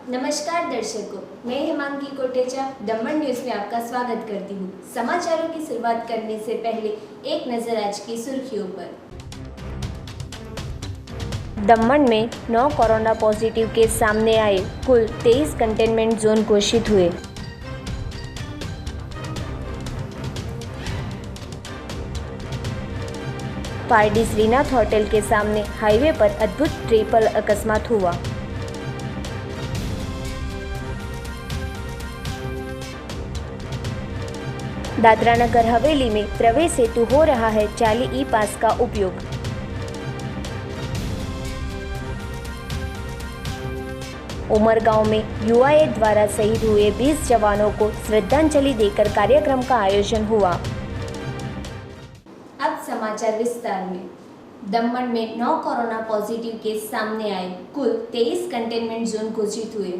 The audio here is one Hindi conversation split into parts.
नमस्कार दर्शकों, मैं हेमांगी कोटेचा दमन न्यूज में आपका स्वागत करती हूँ। समाचारों की शुरुआत करने से पहले एक नजर आज की सुर्खियों पर। दमन में 9 कोरोना पॉजिटिव केस सामने आए, कुल 23 कंटेनमेंट जोन घोषित हुए। पारडी श्रीनाथ होटल के सामने हाईवे पर अद्भुत ट्रिपल अकस्मात हुआ। दादरा नगर हवेली में प्रवेश हेतु हो रहा है जाली ई पास का उपयोग। उमरगांव में यूआईए द्वारा शहीद हुए 20 जवानों को श्रद्धांजलि देकर कार्यक्रम का आयोजन हुआ। अब समाचार विस्तार में। दमन में 9 कोरोना पॉजिटिव केस सामने आए, कुल 23 कंटेनमेंट जोन घोषित हुए।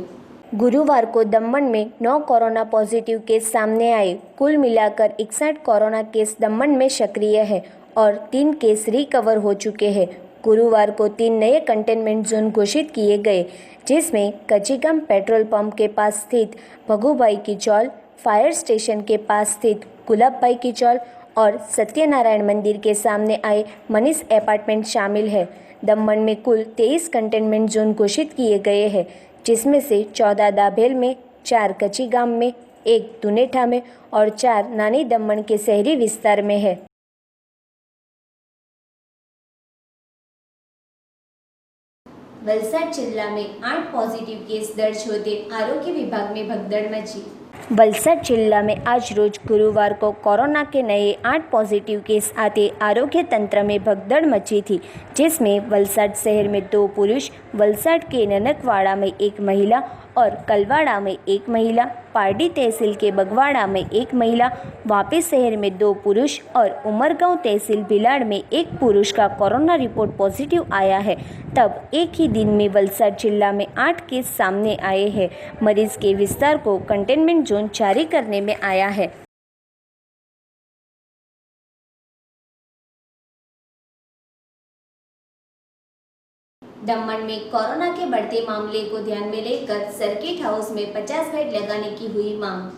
गुरुवार को दमन में 9 कोरोना पॉजिटिव केस सामने आए। कुल मिलाकर 61 कोरोना केस दमन में सक्रिय है और 3 केस रिकवर हो चुके हैं। गुरुवार को 3 नए कंटेनमेंट जोन घोषित किए गए, जिसमें कचिगाम पेट्रोल पंप के पास स्थित भगुभाई की चौल, फायर स्टेशन के पास स्थित गुलाबभाई की चौल और सत्यनारायण मंदिर के सामने आए मनीष अपार्टमेंट शामिल है। दमन में कुल 23 कंटेनमेंट जोन घोषित किए गए हैं, जिसमें से 14 दाभेल में, 4 कचिगाम में, 1 दुनेठा में और 4 नानी दमन के शहरी विस्तार में है। वलसाड जिला में 8 पॉजिटिव केस दर्ज होते आरोग्य विभाग में भगदड़ मची। वलसाड जिला में आज रोज गुरुवार को कोरोना के नए 8 पॉजिटिव केस आते आरोग्य तंत्र में भगदड़ मची थी, जिसमें वलसाड शहर में 2 पुरुष, वलसाड के ननकवाड़ा में 1 महिला और कलवाड़ा में 1 महिला, पारडी तहसील के बगवाड़ा में 1 महिला, वापी शहर में 2 पुरुष और उमरगांव तहसील भिलाड़ में 1 पुरुष का कोरोना रिपोर्ट पॉजिटिव आया है। तब एक ही दिन में वलसाड जिला में 8 केस सामने आए हैं। मरीज के विस्तार को कंटेनमेंट जोन जारी करने में आया है। दमन में कोरोना के बढ़ते मामले को ध्यान में लेकर सर्किट हाउस में 50 बेड लगाने की हुई मांग।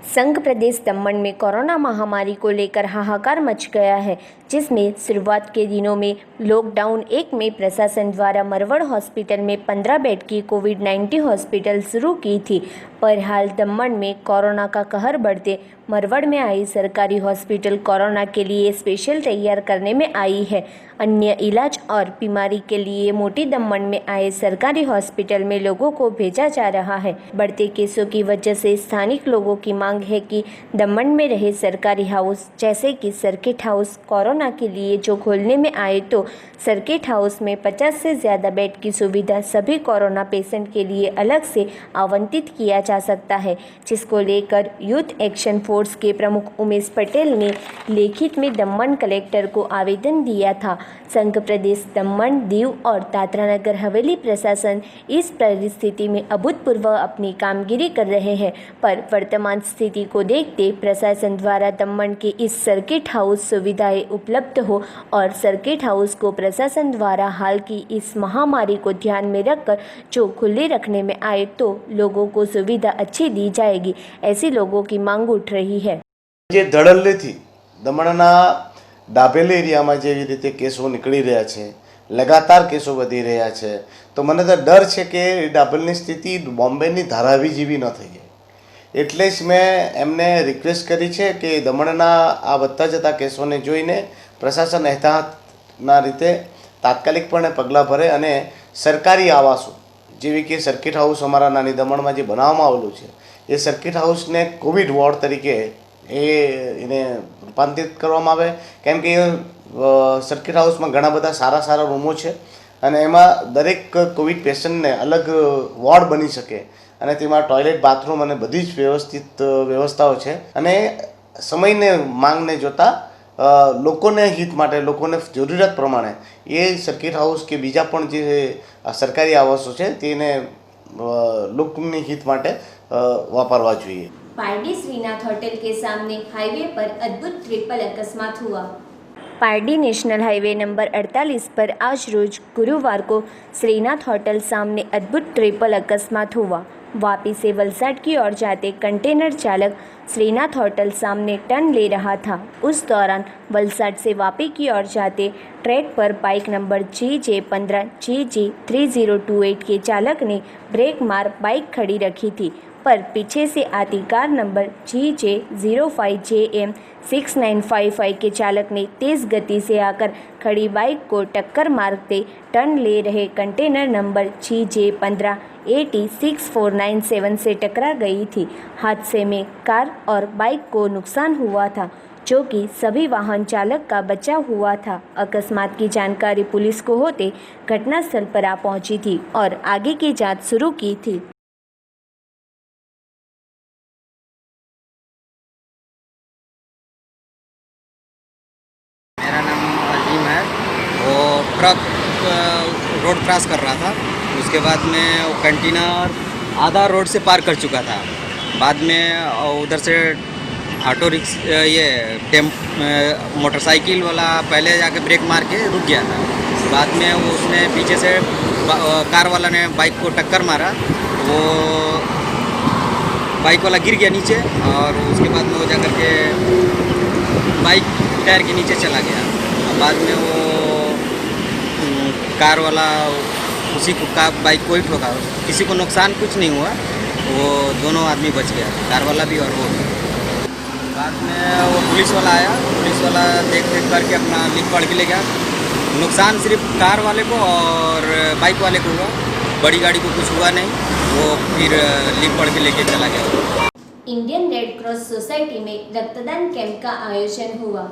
संघ प्रदेश दमन में कोरोना महामारी को लेकर हाहाकार मच गया है, जिसमें शुरुआत के दिनों में लॉकडाउन 1 में प्रशासन द्वारा मरवड़ हॉस्पिटल में 15 बेड की कोविड-19 हॉस्पिटल शुरू की थी। पर हाल दमन में कोरोना का कहर बढ़ते मरवड़ में आई सरकारी हॉस्पिटल कोरोना के लिए स्पेशल तैयार करने में आई है। अन्य इलाज और बीमारी के लिए मोटी दमन में आए सरकारी हॉस्पिटल में लोगों को भेजा जा रहा है। बढ़ते केसों की वजह से स्थानिक लोगों की मांग है कि दमन में रहे सरकारी हाउस जैसे कि सर्किट हाउस कोरोना के लिए जो खोलने में आए, तो सर्किट हाउस में 50 से ज़्यादा बेड की सुविधा सभी कोरोना पेशेंट के लिए अलग से आवंटित किया जा सकता है, जिसको लेकर यूथ एक्शन फोर्स के प्रमुख उमेश पटेल ने लिखित में दमन कलेक्टर को आवेदन दिया था। संघ प्रदेश दमन, दीव और दादरा नगर हवेली प्रशासन इस परिस्थिति में अभूतपूर्व अपनी कामगिरी कर रहे हैं, पर वर्तमान स्थिति को देखते प्रशासन द्वारा दमन के इस सर्किट हाउस सुविधाएं उपलब्ध हो और सर्किट हाउस को प्रशासन द्वारा हाल की इस महामारी को ध्यान में रखकर जो खुले रखने में आए, तो लोगों को सुविधा अच्छी दी जाएगी, ऐसी लोगों की मांग उठ रही है। જે ધડલ્લેથી દમણના દાભેલ એરિયામાં જેવી રીતે કેસો નીકળી રહ્યા છે, લગાતાર કેસો વધી રહ્યા છે, તો મને તો ડર છે કે દાભેલની સ્થિતિ બોમ્બેની ધારાવી જેવી ન થઈ જાય। એટલે જ મેં એમને રિક્વેસ્ટ કરી છે કે દમણના આ વધતા જતા કેસોને જોઈને પ્રશાસન એહતિયાતના રીતે તાત્કાલિકપણે પગલાં ભરે અને સરકારી આવાસો જેવી કે સર્કિટ હાઉસ અમારા નાની દમણમાં જે બનાવવામાં આવેલું છે, એ સર્કિટ હાઉસને કોવિડ વોર્ડ તરીકે એને રૂપાંતરિત કરવામાં આવે, કેમ કે સર્કિટ હાઉસમાં ઘણા બધા સારા રૂમો છે અને એમાં દરેક કોવિડ પેશન્ટને અલગ વોર્ડ બની શકે અને તેમાં ટોયલેટ, બાથરૂમ અને બધી જ વ્યવસ્થિત વ્યવસ્થાઓ છે અને સમયને માંગને જોતા લોકોને હિત માટે, લોકોને જરૂરિયાત પ્રમાણે એ સર્કિટ હાઉસ કે બીજા પણ જે સરકારી આવાસો છે તેને લોકોની હિત માટે વાપરવા જોઈએ। पारडी श्रीनाथ होटल के सामने हाईवे पर अद्भुत ट्रिपल अकस्मात हुआ। पारडी नेशनल हाईवे नंबर 48 पर आज रोज गुरुवार को श्रीनाथ होटल सामने अद्भुत ट्रिपल अकस्मात हुआ। वापी से वलसाड की ओर जाते कंटेनर चालक श्रीनाथ होटल सामने टर्न ले रहा था। उस दौरान वलसाड से वापी की ओर जाते ट्रैक पर बाइक नंबर GJ15 GG 3028 के चालक ने ब्रेक मार बाइक खड़ी रखी थी, पर पीछे से आती कार नंबर GJ05JM 6955 के चालक ने तेज़ गति से आकर खड़ी बाइक को टक्कर मारते टर्न ले रहे कंटेनर नंबर GJ15 AT 6497 से टकरा गई थी। हादसे में कार और बाइक को नुकसान हुआ था, जो कि सभी वाहन चालक का बचाव हुआ था। अकस्मात की जानकारी पुलिस को होते घटनास्थल पर आ पहुंची थी और आगे की जांच शुरू की थी। मेरा नाम अजीम है। वो ट्रक रोड क्रॉस कर रहा था, उसके बाद में वो कंटेनर आधा रोड से पार कर चुका था। बाद में उधर से ऑटो रिक्शा मोटरसाइकिल वाला पहले जाके ब्रेक मार के रुक गया था। बाद में वो उसने पीछे से कार वाला ने बाइक को टक्कर मारा, वो बाइक वाला गिर गया नीचे और उसके बाद में वो जाकर के बाइक टायर के नीचे चला गया। बाद में वो कार वाला उसी को बाइक को ही ठोका, किसी को नुकसान कुछ नहीं हुआ, वो दोनों आदमी बच गया, कार वाला भी और वो भी। बाद में वो पुलिस वाला आया, पुलिस वाला देख करके अपना लिख पढ़ के ले गया। नुकसान सिर्फ कार वाले को और बाइक वाले को हुआ, बड़ी गाड़ी को कुछ हुआ नहीं, वो फिर लिख पढ़ के लेके चला गया। इंडियन रेड क्रॉस सोसाइटी में रक्तदान कैंप का आयोजन हुआ।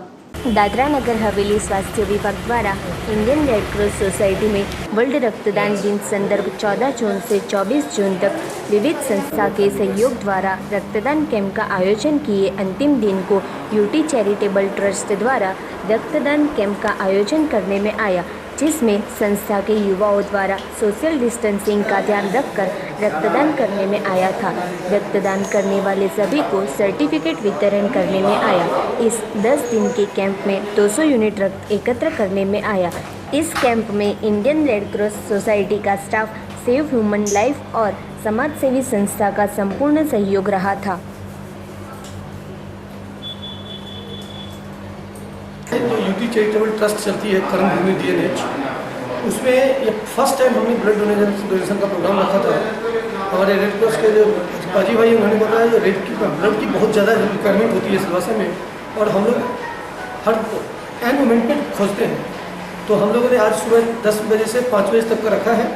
दादरा नगर हवेली स्वास्थ्य विभाग द्वारा इंडियन रेड क्रॉस सोसाइटी में वर्ल्ड रक्तदान दिन संदर्भ 14 जून से 24 जून तक विविध संस्था के सहयोग द्वारा रक्तदान कैंप का आयोजन किए। अंतिम दिन को यूटी चैरिटेबल ट्रस्ट द्वारा रक्तदान कैंप का आयोजन करने में आया, जिसमें संस्था के युवाओं द्वारा सोशल डिस्टेंसिंग का ध्यान रखकर रक्तदान करने में आया था। रक्तदान करने वाले सभी को सर्टिफिकेट वितरण करने में आया। इस 10 दिन के कैंप में 200 यूनिट रक्त एकत्र करने में आया। इस कैंप में इंडियन रेड क्रॉस सोसाइटी का स्टाफ, सेव ह्यूमन लाइफ और समाजसेवी संस्था का संपूर्ण सहयोग रहा था। जो यूटी चैरिटेबल ट्रस्ट चलती है कर्मभूमि DNH, उसमें ये फर्स्ट टाइम हमने ब्लड डोनेशन का प्रोग्राम रखा था। हमारे रेड क्रॉस के जो बाजी भाई उन्होंने बताया ब्लड की बहुत ज़्यादा रिक्वायरमेंट होती है सिलवासा में, और हम लोग हर एन मोमेंट में खोजते हैं। तो हम लोगों ने आज सुबह 10 बजे से 5 बजे तक का रखा है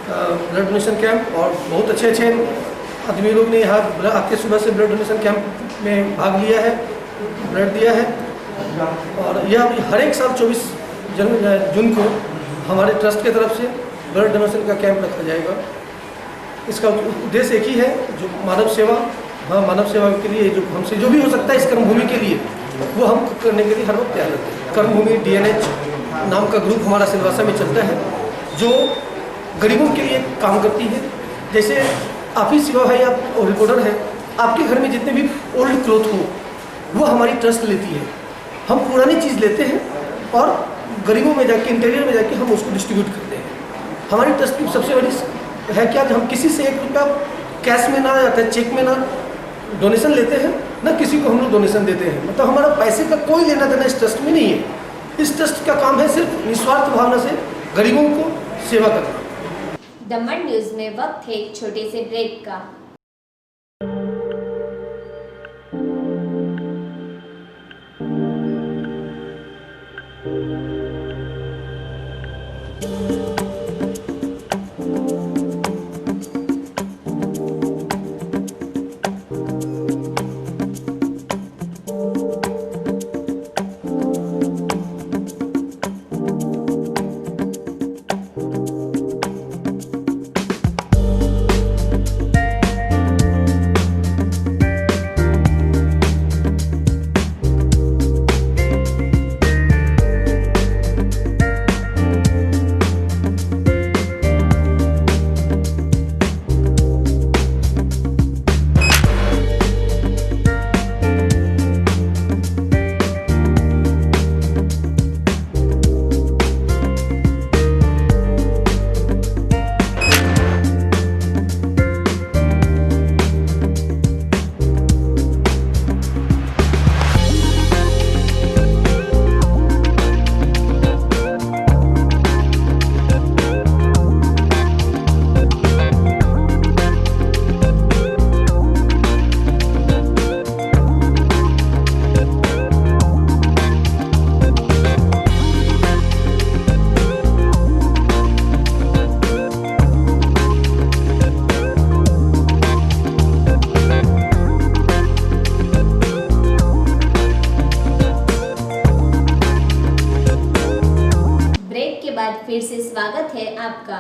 ब्लड डोनेशन कैंप, और बहुत अच्छे आदमी लोग ने यहाँ आके सुबह से ब्लड डोनेशन कैंप में भाग लिया है, ब्लड दिया है। और यह हर एक साल 24 जून को हमारे ट्रस्ट की तरफ से ब्लड डोनेशन का कैंप रखा जाएगा। इसका उद्देश्य एक ही है, जो मानव सेवा, मानव सेवा के लिए जो हमसे जो भी हो सकता है इस कर्मभूमि के लिए, वो हम करने के लिए हर वक्त तैयार रहते हैं। कर्मभूमि DNH नाम का ग्रुप हमारा सिलवासा में चलता है, जो गरीबों के लिए काम करती है। जैसे आप ही शिवा भाई, आप रिपोर्टर हैं, आपके घर में जितने भी ओल्ड क्लॉथ हो वो हमारी ट्रस्ट लेती है। हम पुरानी चीज़ लेते हैं और गरीबों में जाके, इंटीरियर में जाके हम उसको डिस्ट्रीब्यूट करते हैं। हमारी ट्रस्ट की सबसे बड़ी है क्या, हम किसी से 1 रुपया कैश में ना या चेक में ना डोनेशन लेते हैं, ना किसी को हम लोग डोनेशन देते हैं। मतलब हमारा पैसे का कोई लेना देना इस ट्रस्ट में नहीं है। इस ट्रस्ट का काम है सिर्फ निस्वार्थ भावना से गरीबों को सेवा करना। दमन न्यूज में वक्त है एक छोटे से ब्रेक का। आपका।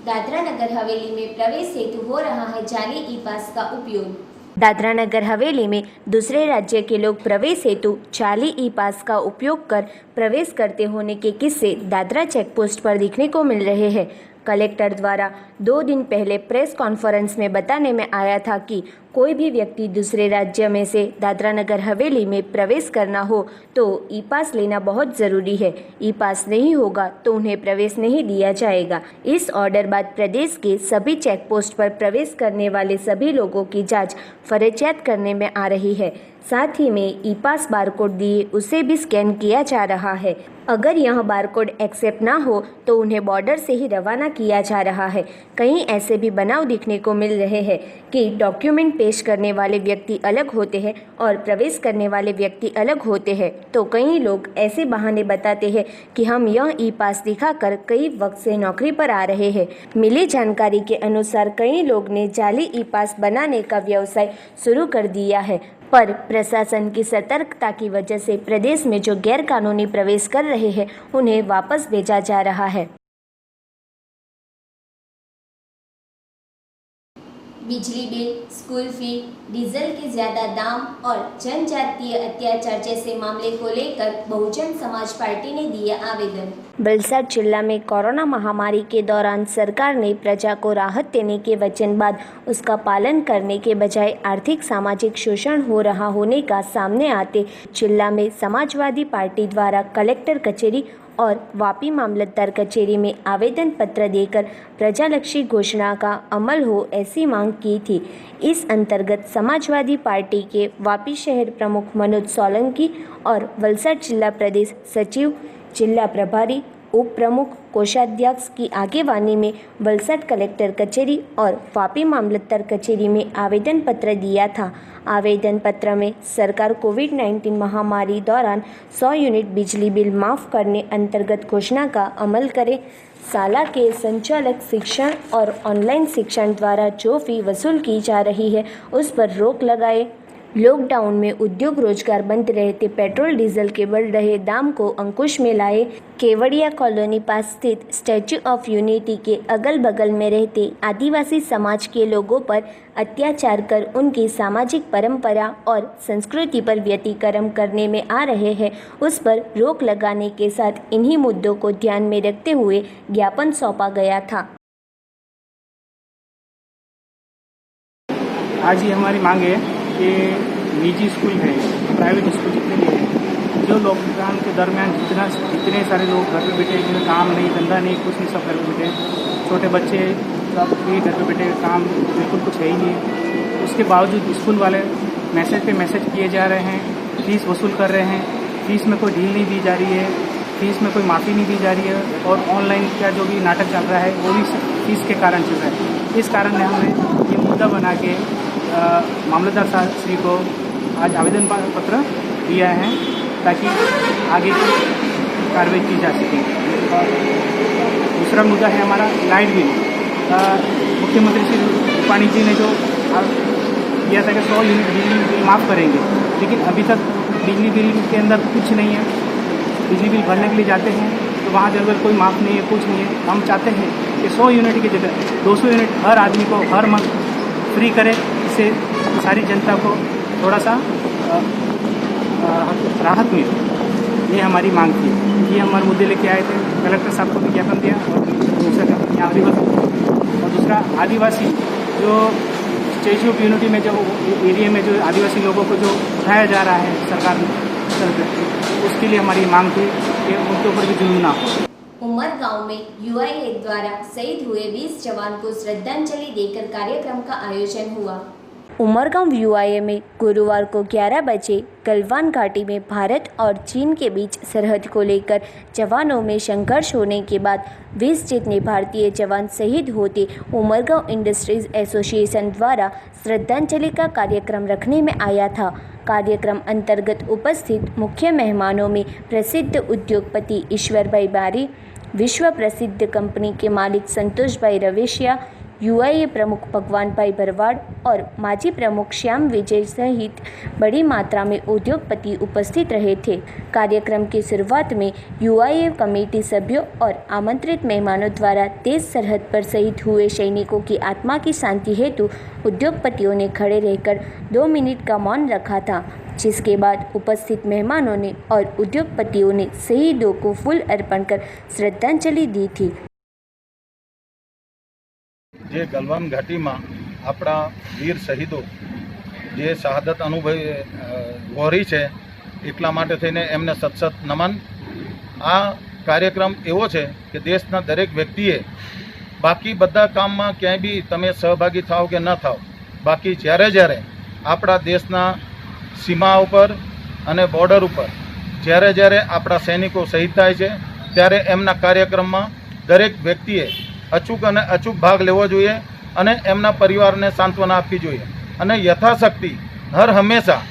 दादरा नगर हवेली में प्रवेश हेतु हो रहा है जाली ई पास का उपयोग। दादरा नगर हवेली में दूसरे राज्य के लोग प्रवेश हेतु जाली ई पास का उपयोग कर प्रवेश करते होने के किस्से दादरा चेक पोस्ट पर देखने को मिल रहे हैं। कलेक्टर द्वारा 2 दिन पहले प्रेस कॉन्फ्रेंस में बताने में आया था कि कोई भी व्यक्ति दूसरे राज्य में से दादरा नगर हवेली में प्रवेश करना हो तो ई पास लेना बहुत ज़रूरी है। ई पास नहीं होगा तो उन्हें प्रवेश नहीं दिया जाएगा। इस ऑर्डर बाद प्रदेश के सभी चेक पोस्ट पर प्रवेश करने वाले सभी लोगों की जांच फरजियात करने में आ रही है। साथ ही में ई पास बारकोड दिए उसे भी स्कैन किया जा रहा है। अगर यह बारकोड एक्सेप्ट ना हो तो उन्हें बॉर्डर से ही रवाना किया जा रहा है। कहीं ऐसे भी बनाव दिखने को मिल रहे हैं कि डॉक्यूमेंट पेश करने वाले व्यक्ति अलग होते हैं और प्रवेश करने वाले व्यक्ति अलग होते हैं। तो कई लोग ऐसे बहाने बताते हैं कि हम यह ई पास दिखाकर कई वक्त से नौकरी पर आ रहे हैं। मिली जानकारी के अनुसार कई लोग ने जाली ई पास बनाने का व्यवसाय शुरू कर दिया है, पर प्रशासन की सतर्कता की वजह से प्रदेश में जो गैर कानूनी प्रवेश कर रहे हैं उन्हें वापस भेजा जा रहा है। बिजली बिल, स्कूल फी, डीजल के ज्यादा दाम और जनजातीय अत्याचार जैसे मामले को लेकर बहुजन समाज पार्टी ने दिया आवेदन। वलसाड जिला में कोरोना महामारी के दौरान सरकार ने प्रजा को राहत देने के वचन बाद उसका पालन करने के बजाय आर्थिक सामाजिक शोषण हो रहा होने का सामने आते जिला में समाजवादी पार्टी द्वारा कलेक्टर कचेरी और वापी मामलतदार कचेरी में आवेदन पत्र देकर प्रजालक्षी घोषणा का अमल हो ऐसी मांग की थी। इस अंतर्गत समाजवादी पार्टी के वापी शहर प्रमुख मनोज सोलंकी और वलसाड जिला प्रदेश सचिव, जिला प्रभारी, उप प्रमुख, कोषाध्यक्ष की आगेवानी में वलसाड कलेक्टर कचेरी और वापी मामलतदार कचेरी में आवेदन पत्र दिया था। आवेदन पत्र में सरकार कोविड-19 महामारी दौरान 100 यूनिट बिजली बिल माफ़ करने अंतर्गत घोषणा का अमल करे, शाला के संचालक शिक्षण और ऑनलाइन शिक्षण द्वारा जो फी वसूल की जा रही है उस पर रोक लगाए, लॉकडाउन में उद्योग रोजगार बंद रहते पेट्रोल डीजल के बढ़ रहे दाम को अंकुश में लाए, केवड़िया कॉलोनी पास स्थित स्टैच्यू ऑफ यूनिटी के अगल बगल में रहते आदिवासी समाज के लोगों पर अत्याचार कर उनकी सामाजिक परंपरा और संस्कृति पर व्यतिक्रम करने में आ रहे हैं उस पर रोक लगाने के साथ इन्हीं मुद्दों को ध्यान में रखते हुए ज्ञापन सौंपा गया था। आज ये हमारी मांग है कि निजी स्कूल है, प्राइवेट स्कूल जितने भी हैं, जो लॉकडाउन के दरमियान जितने सारे लोग घर पे बैठे, जिन्हें काम नहीं, धंधा नहीं, कुछ नहीं, सब घर पे बैठे, छोटे बच्चे सब भी घर पे बैठे, काम बिल्कुल कुछ है ही नहीं। उसके बावजूद स्कूल वाले मैसेज पे मैसेज किए जा रहे हैं, फीस वसूल कर रहे हैं, फीस में कोई ढील नहीं दी जा रही है, फीस में कोई माफ़ी नहीं दी जा रही है और ऑनलाइन का जो भी नाटक चल रहा है वो भी फीस के कारण चल रहा है। इस कारण ने हमने ये मुद्दा बना के मामलतदार साहब श्री को आज आवेदन पत्र दिया है ताकि आगे की कार्रवाई की जा सके। और दूसरा मुद्दा है हमारा लाइट बिल। मुख्यमंत्री श्री रूपाणी जी ने जो दिया था कि 100 यूनिट बिजली बिल माफ़ करेंगे, लेकिन अभी तक बिजली बिल के अंदर कुछ नहीं है। बिजली बिल भरने के लिए जाते हैं तो वहाँ जगह कोई माफ़ नहीं है, कुछ नहीं है। हम चाहते हैं कि 100 यूनिट की जगह 200 यूनिट हर आदमी को हर मंथ फ्री करें, इससे सारी जनता को थोड़ा सा राहत मिले। ये हमारी मांग थी। ये हमारे मुद्दे लेके आए थे, कलेक्टर साहब को विज्ञापन दिया और दूसरा और दूसरा आदिवासी जो स्टैच्यू ऑफ यूनिटी में जो एरिया में जो आदिवासी लोगों को जो उठाया जा रहा है सरकार उसके लिए हमारी मांग थी कि उनके ऊपर भी जुल्म ना हो। उमरगांव में यूआईए द्वारा शहीद हुए 20 जवान को श्रद्धांजलि देकर कार्यक्रम का आयोजन हुआ। उमरगांव यूआईए में गुरुवार को 11 बजे गलवान घाटी में भारत और चीन के बीच सरहद को लेकर जवानों में संघर्ष होने के बाद 20 जितने भारतीय जवान शहीद होते उमरगांव इंडस्ट्रीज एसोसिएशन द्वारा श्रद्धांजलि का कार्यक्रम रखने में आया था। कार्यक्रम अंतर्गत उपस्थित मुख्य मेहमानों में प्रसिद्ध उद्योगपति ईश्वर भाई बारी, विश्व प्रसिद्ध कंपनी के मालिक संतोष भाई रवेशिया, यूआईए प्रमुख भगवान भाई भरवाड़ और माजी प्रमुख श्याम विजय सहित बड़ी मात्रा में उद्योगपति उपस्थित रहे थे। कार्यक्रम की शुरुआत में यूआईए कमेटी सभ्यों और आमंत्रित मेहमानों द्वारा देश सरहद पर शहीद हुए सैनिकों की आत्मा की शांति हेतु उद्योगपतियों ने खड़े रहकर 2 मिनट का मौन रखा था, जिसके बाद उपस्थित मेहमानों ने और उद्योगपतियों ने शहीदों को फूल अर्पण कर श्रद्धांजलि दी थी। जे गलवान घाटी में अपना वीर शहीदों जे शहादत अनुभवी वहोरी है એટલા માટે થઈને એમને સતસત નમન। આ કાર્યક્રમ એવો છે કે દેશના દરેક વ્યક્તિએ બાકી બધા કામમાં ક્યાંય બી તમે સહભાગી થાઓ કે ન થાઓ, બાકી જ્યારે જ્યારે આપણા દેશના સીમા ઉપર અને બોર્ડર ઉપર જ્યારે જ્યારે આપણા સૈનિકો શહીદ થાય છે ત્યારે એમના કાર્યક્રમમાં દરેક વ્યક્તિએ અચૂક અને અચૂક ભાગ લેવો જોઈએ અને એમના પરિવારને સાંત્વના આપવી જોઈએ અને યથાશક્તિ હર હંમેશા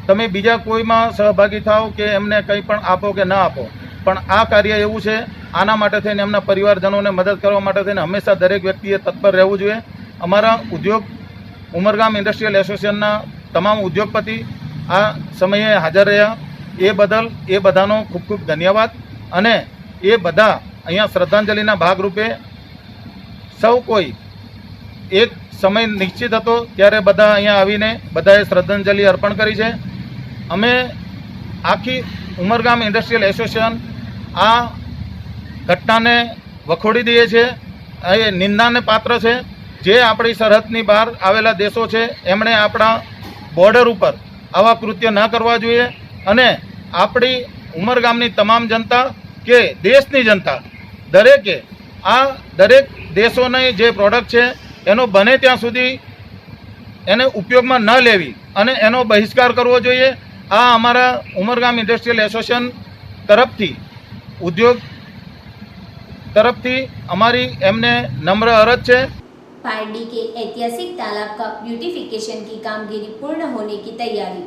તમે બીજા કોઈમાં સહભાગી થાઓ કે એમને કંઈ પણ આપો કે ના આપો, પણ આ કાર્ય એવું છે આના માટે થઈને એમના પરિવારજનોને મદદ કરવા માટે થઈને હંમેશા દરેક વ્યક્તિએ તત્પર રહેવું જોઈએ। અમારા ઉદ્યોગ ઉમરગામ ઇન્ડસ્ટ્રીયલ એસોસિએશનના તમામ ઉદ્યોગપતિ આ સમયે હાજર રહ્યા એ બદલ એ બધાનો ખૂબ ખૂબ ધન્યવાદ। અને એ બધા અહીંયા શ્રદ્ધાંજલિના ભાગરૂપે સૌ કોઈ એક સમય નિશ્ચિત હતો ત્યારે બધા અહીંયા આવીને બધાએ શ્રદ્ધાંજલિ અર્પણ કરી છે। અમે આખી ઉમરગામ ઇન્ડસ્ટ્રીયલ એસોસિએશન આ ઘટનાને વખોડી દઈએ છીએ। એ નિંદાને પાત્ર છે। જે આપણી સરહદની બહાર આવેલા દેશો છે એમણે આપણા બોર્ડર ઉપર આવા કૃત્ય ન કરવા જોઈએ અને આપણી ઉમરગામની તમામ જનતા કે દેશની જનતા દરેકે આ દરેક દેશોની જે પ્રોડક્ટ છે એનો બને ત્યાં સુધી એને ઉપયોગમાં ન લેવી અને એનો બહિષ્કાર કરવો જોઈએ। આ અમારા ઉમરગામ ઇન્ડસ્ટ્રીયલ એસોસિએશન તરફથી ઉદ્યોગ તરફથી અમારી એમને નમ્ર અરજ છે। पारडी के ऐतिहासिक तालाब का ब्यूटिफिकेशन की कामगिरी पूर्ण होने की तैयारी।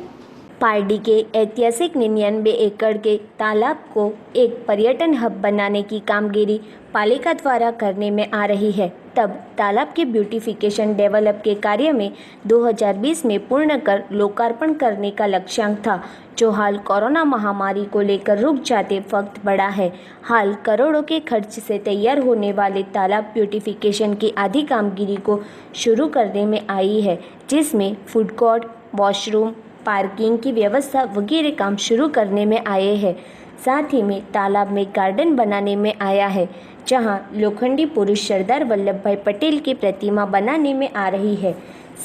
पारडी के ऐतिहासिक 99 एकड़ के तालाब को एक पर्यटन हब बनाने की कामगिरी पालिका द्वारा करने में आ रही है। तब तालाब के ब्यूटिफिकेशन डेवलप के कार्य में 2020 में पूर्ण कर लोकार्पण करने का लक्ष्यांक था, जो हाल कोरोना महामारी को लेकर रुक जाते वक्त बढ़ा है। हाल करोड़ों के खर्च से तैयार होने वाले तालाब ब्यूटिफिकेशन की आधी कामगिरी को शुरू करने में आई है, जिसमें फूड कोर्ट, वॉशरूम, पार्किंग की व्यवस्था वगैरह काम शुरू करने में आए हैं। साथ ही में तालाब में गार्डन बनाने में आया है, जहां लोखंडी पुरुष सरदार वल्लभ भाई पटेल की प्रतिमा बनाने में आ रही है।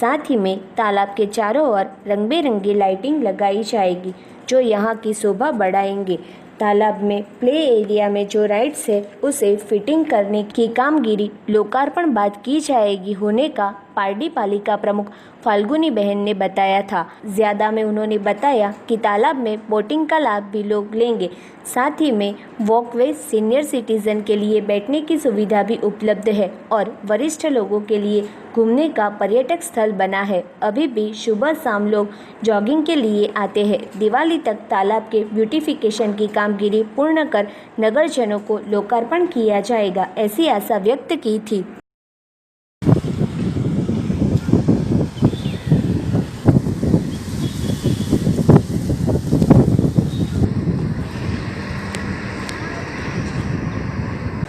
साथ ही में तालाब के चारों ओर रंग बिरंगी लाइटिंग लगाई जाएगी, जो यहाँ की शोभा बढ़ाएंगे। तालाब में प्ले एरिया में जो राइड्स है उसे फिटिंग करने की कामगिरी लोकार्पण बाद की जाएगी होने का पारडी पालिका प्रमुख फाल्गुनी बहन ने बताया था। ज़्यादा में उन्होंने बताया कि तालाब में बोटिंग का लाभ भी लोग लेंगे। साथ ही में वॉकवे सीनियर सिटीज़न के लिए बैठने की सुविधा भी उपलब्ध है और वरिष्ठ लोगों के लिए घूमने का पर्यटक स्थल बना है। अभी भी सुबह शाम लोग जॉगिंग के लिए आते हैं। दिवाली तक तालाब के ब्यूटिफिकेशन की कामगिरी पूर्ण कर नगरजनों को लोकार्पण किया जाएगा, ऐसी आशा व्यक्त की थी।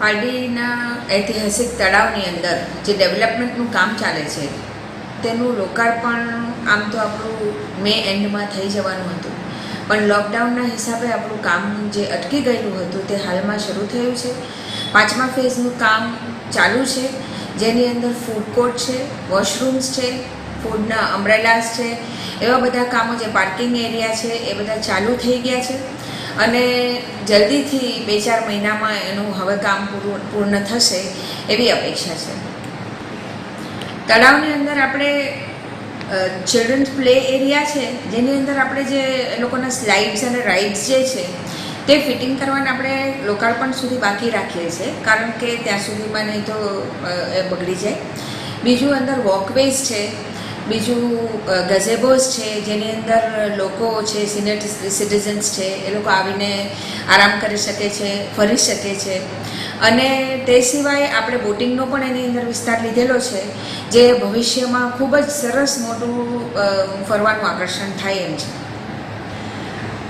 પારડીના ઐતિહાસિક તળાવની અંદર જે ડેવલપમેન્ટનું કામ ચાલે છે તેનું લોકાર્પણ આમ તો આપણું મે એન્ડમાં થઈ જવાનું હતું, પણ લોકડાઉનના હિસાબે આપણું કામ જે અટકી ગયેલું હતું તે હાલમાં શરૂ થયું છે। 5મા ફેઝનું કામ ચાલુ છે, જેની અંદર ફૂડ કોર્ટ છે, વોશરૂમ્સ છે, ફૂડના અમ્બ્રેલાસ છે, એવા બધા કામો જે પાર્કિંગ એરિયા છે એ બધા ચાલુ થઈ ગયા છે અને જલ્દીથી 2-4 મહિનામાં એનું હવે કામ પૂર્ણ થશે એવી અપેક્ષા છે। તળાવની અંદર આપણે ચિલ્ડ્રન્સ પ્લે એરિયા છે, જેની અંદર આપણે જે એ લોકોના સ્લાઇડ્સ અને રાઇડ્સ જે છે તે ફિટિંગ કરવાને આપણે લોકાર્પણ સુધી બાકી રાખીએ છીએ, કારણ કે ત્યાં સુધીમાં નહીં તો એ બગડી જાય। બીજું અંદર વોકવેઝ છે, બીજું ગઝેબોઝ છે, જેની અંદર લોકો છે, સિનિયર સિટીઝન્સ છે, એ લોકો આવીને આરામ કરી શકે છે, ફરી શકે છે અને તે સિવાય આપણે બોટિંગનો પણ એની અંદર વિસ્તાર લીધેલો છે, જે ભવિષ્યમાં ખૂબ જ સરસ મોટું ફરવાનું આકર્ષણ થાય એમ છે.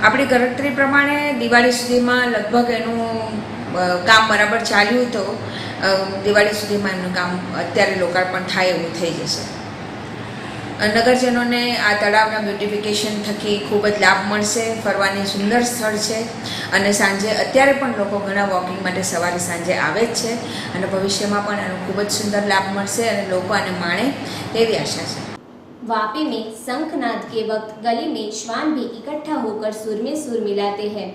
આપણી ગણતરી પ્રમાણે દિવાળી સુધીમાં લગભગ એનું કામ બરાબર ચાલ્યું તો દિવાળી સુધીમાં એમનું કામ અત્યારે લોકાર્પણ થાય એવું થઈ જશે. નગરજનોને આ તળાવના બ્યુટિફિકેશન થકી ખૂબ જ લાભ મળશે. ફરવાની સુંદર સ્થળ છે અને સાંજે અત્યારે પણ લોકો ઘણા વોકિંગ માટે સવારે સાંજે આવે જ છે અને ભવિષ્યમાં પણ એનો ખૂબ જ સુંદર લાભ મળશે અને લોકો આને માણે તેવી આશા છે. वापी में शंखनाद के वक्त गली में श्वान भी इकट्ठा होकर सुर में सुर मिलाते हैं.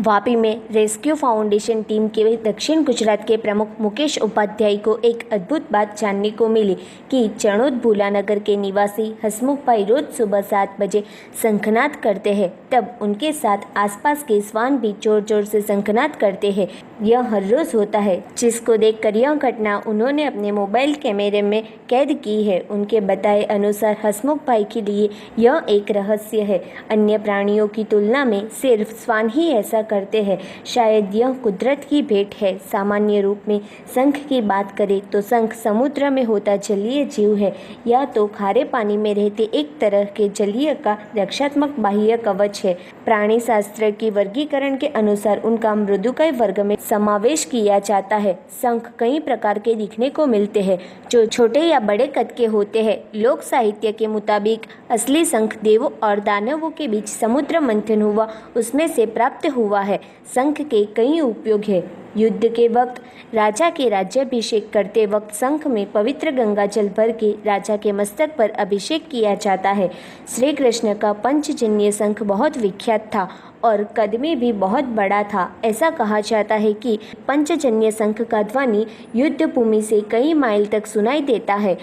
वापी में रेस्क्यू फाउंडेशन टीम के दक्षिण गुजरात के प्रमुख मुकेश उपाध्याय को एक अद्भुत बात जानने को मिली कि चरणोद भूलानगर के निवासी हसमुख भाई रोज सुबह 7 बजे शंखनाद करते हैं. तब उनके साथ आसपास के श्वान भी जोर जोर से शंखनाद करते हैं. यह हर रोज होता है, जिसको देखकर यह घटना उन्होंने अपने मोबाइल कैमरे में कैद की है. उनके बताए अनुसार हसमुख भाई के लिए यह एक रहस्य है. अन्य प्राणियों की तुलना में सिर्फ श्वान ही ऐसा करते हैं. शायद यह कुदरत की भेंट है. सामान्य रूप में शंख की बात करें तो शंख समुद्र में होता जलीय जीव है, या तो खारे पानी में रहते एक तरह के जलीय का रक्षात्मक बाह्य कवच है. प्राणी शास्त्र की वर्गीकरण के अनुसार उनका मृदुकय वर्ग में समावेश किया जाता है. शंख कई प्रकार के दिखने को मिलते हैं, जो छोटे या बड़े कद के होते हैं. लोक साहित्य के मुताबिक असली शंख देवों और दानवों के बीच समुद्र मंथन हुआ उसमें से प्राप्त हुआ है. शंख के कई उपयोग है. युद्ध के वक्त राजा के राज्याभिषेक करते वक्त शंख में पवित्र गंगा जल भर के राजा के मस्तक पर अभिषेक किया जाता है. श्री कृष्ण का पंचजन्य शंख बहुत विख्यात था और कद में भी बहुत बड़ा था. ऐसा कहा जाता है कि पंचजन्य शंख का ध्वनि युद्ध भूमि से कई माइल तक सुनाई देता है.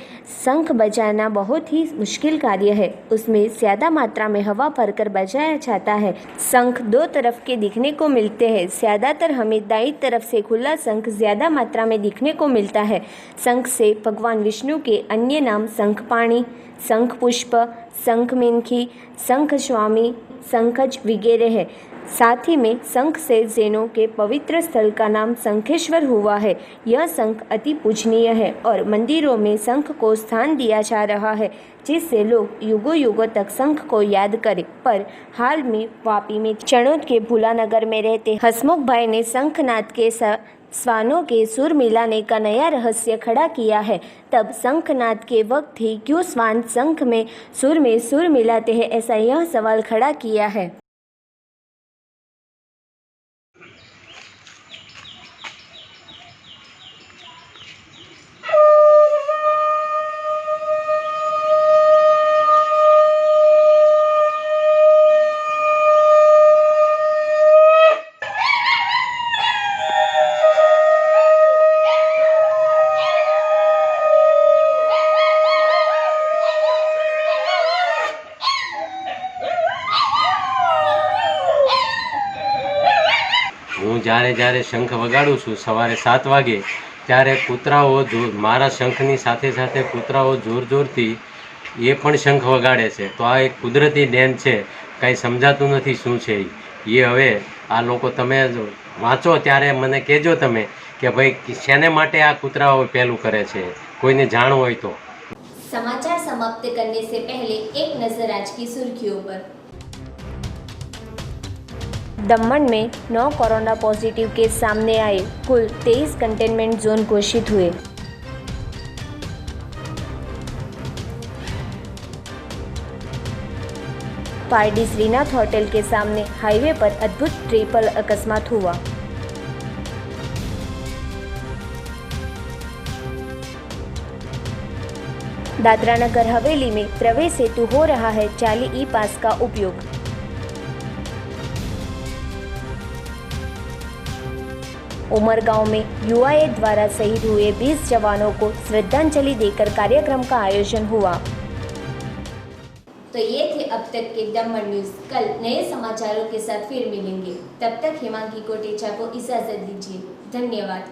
शंख बजाना बहुत ही मुश्किल कार्य है. उसमें ज़्यादा मात्रा में हवा भरकर बजाया जाता है. शंख दो तरफ के दिखने को मिलते हैं. ज़्यादातर हमें दाईं तरफ से खुला शंख ज़्यादा मात्रा में दिखने को मिलता है. शंख से भगवान विष्णु के अन्य नाम शंखपाणी, शंख पुष्प, शंखमेंखी, शंख स्वामी, शंखज वगैरह है. साथ ही में शंख से जैनों के पवित्र स्थल का नाम शंखेश्वर हुआ है. यह शंख अति पूजनीय है और मंदिरों में शंख को स्थान दिया जा रहा है, जिससे लोग युगों युगों तक शंख को याद करें. पर हाल में वापी में चरणोद के भूलानगर में रहते हसमुख भाई ने शंखनाद के श्वानों के सुर मिलाने का नया रहस्य खड़ा किया है. तब शंखनाद के वक्त ही क्यों श्वान शंख में सुर मिलाते हैं, ऐसा यह सवाल खड़ा किया है. હું જ્યારે શંખ વગાડું છું સવારે 7 વાગે, ત્યારે કૂતરાઓ મારા શંખની સાથે સાથે કૂતરાઓ જોરથી એ પણ શંખ વગાડે છે. તો આ એક કુદરતી દેન છે. કાંઈ સમજાતું નથી શું છે એ. હવે આ લોકો તમે વાંચો ત્યારે મને કહેજો તમે કે ભાઈ શેને માટે આ કૂતરાઓ પહેલું કરે છે, કોઈને જાણ હોય તો. समाचार समाप्त करने से पहले एक नजर आज की सुर्खियों पर. दमन में 9 कोरोना पॉजिटिव केस सामने आए. कुल 23 कंटेनमेंट जोन घोषित हुए. पारडी श्रीनाथ होटल के सामने हाईवे पर अद्भुत ट्रिपल अकस्मात हुआ. दादरा नगर हवेली में प्रवेश हेतु हो रहा है जाली ई पास का उपयोग. उमरगांव में यूआईए द्वारा शहीद हुए 20 जवानों को श्रद्धांजलि देकर कार्यक्रम का आयोजन हुआ. तो ये थे अब तक के दमन न्यूज. कल नए समाचारों के साथ फिर मिलेंगे. तब तक हिमांगी कोटेचा को इजाजत दीजिए. धन्यवाद.